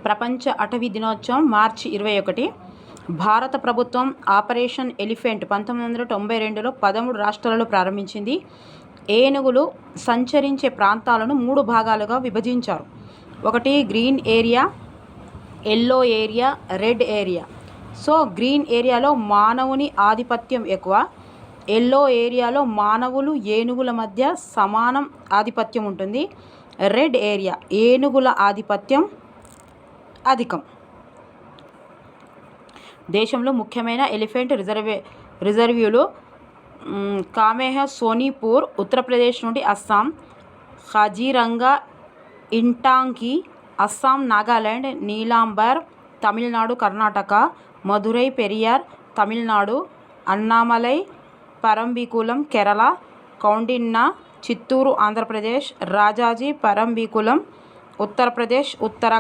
ప్రపంచ అటవీ దినోత్సవం మార్చి 21. భారత ప్రభుత్వం ఆపరేషన్ ఎలిఫెంట్ 1992లో 13 రాష్ట్రాలలో ప్రారంభించింది. ఏనుగులు సంచరించే ప్రాంతాలను 3 భాగాలుగా విభజించారు. ఒకటి green area, yellow area, red area. Green ఏరియాలో మానవుని ఆధిపత్యం ఎక్కువ. ఎల్లో ఏరియాలో మానవులు ఏనుగుల మధ్య సమానం ఆధిపత్యం ఉంటుంది. రెడ్ ఏరియా ఏనుగుల ఆధిపత్యం అధికం. దేశంలో ముఖ్యమైన ఎలిఫెంట్ రిజర్వ్యూలు కామెహ్, సోనిపూర్ ఉత్తరప్రదేశ్ నుండి అస్సాం, కాజీరంగా ఇంటాంగి అస్సాం, నాగాలాండ్, నీలాంబర్ తమిళనాడు, కర్ణాటక, మదురై పెరియార్ తమిళనాడు, అన్నామలై పరంబికులం కేరళ, కౌండిన్య చిత్తూరు ఆంధ్రప్రదేశ్, రాజాజీ పరంబికులం ఉత్తరప్రదేశ్, ఉత్తరాఖండ్.